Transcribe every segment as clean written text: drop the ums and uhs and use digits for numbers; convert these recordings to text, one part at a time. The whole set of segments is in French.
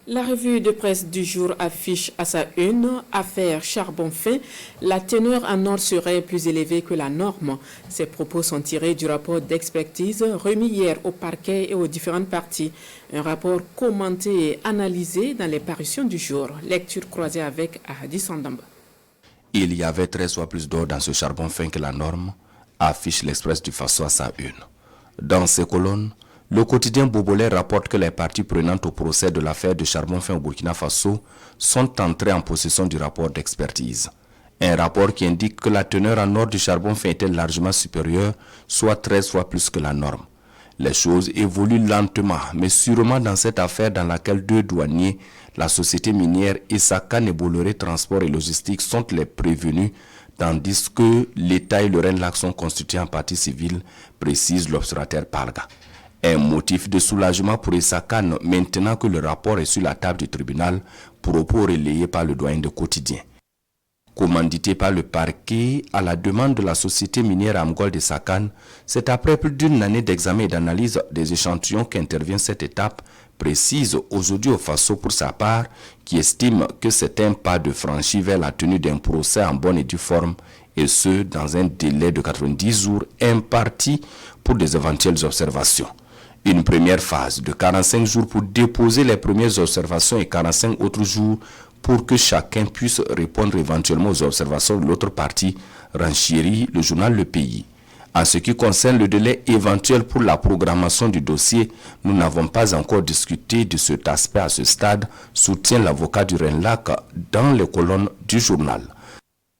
La revue de presse du jour affiche à sa une « Affaire charbon fin, la teneur en or serait plus élevée que la norme ». Ces propos sont tirés du rapport d'expertise remis hier au parquet et aux différentes parties. Un rapport commenté et analysé dans les parutions du jour. Lecture croisée avec Ahadi Sandamba. Il y avait 13 fois plus d'or dans ce charbon fin que la norme, affiche l'Express du Faso à sa une. Dans ces colonnes, le quotidien Bobolais rapporte que les parties prenantes au procès de l'affaire de charbon fin au Burkina Faso sont entrées en possession du rapport d'expertise. Un rapport qui indique que la teneur en or du charbon fin était largement supérieure, soit 13 fois plus que la norme. Les choses évoluent lentement, mais sûrement dans cette affaire dans laquelle deux douaniers, la société minière Essakan et Bolloré Transport et Logistique sont les prévenus, tandis que l'État et le RENLAC sont constitués en partie civile, précise l'observateur Parga. Un motif de soulagement pour Essakan maintenant que le rapport est sur la table du tribunal, propos relayés par le doyen de quotidien. Commandité par le parquet à la demande de la société minière Amgold Essakan, c'est après plus d'une année d'examen et d'analyse des échantillons qu'intervient cette étape, précise aujourd'hui au Faso pour sa part, qui estime que c'est un pas de franchi vers la tenue d'un procès en bonne et due forme, et ce, dans un délai de 90 jours imparti pour des éventuelles observations. Une première phase de 45 jours pour déposer les premières observations et 45 autres jours pour que chacun puisse répondre éventuellement aux observations de l'autre partie, renchérit le journal Le Pays. En ce qui concerne le délai éventuel pour la programmation du dossier, nous n'avons pas encore discuté de cet aspect à ce stade, soutient l'avocat du RENLAC dans les colonnes du journal.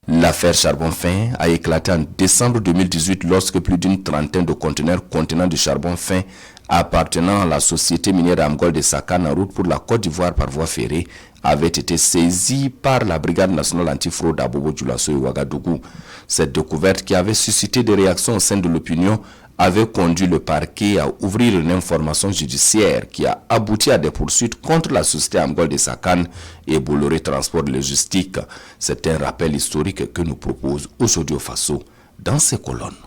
L'affaire charbon fin a éclaté en décembre 2018 lorsque plus d'une trentaine de conteneurs contenant du charbon fin appartenant à la société minière Amgold Essakan en route pour la Côte d'Ivoire par voie ferrée avaient été saisis par la Brigade nationale antifraude à Bobo Dioulasso et Ouagadougou. Cette découverte qui avait suscité des réactions au sein de l'opinion avait conduit le parquet à ouvrir une information judiciaire qui a abouti à des poursuites contre la société Amgold Essakan et Bolloré Transport Logistique. C'est un rappel historique que nous propose aujourd'hui au Faso dans ces colonnes.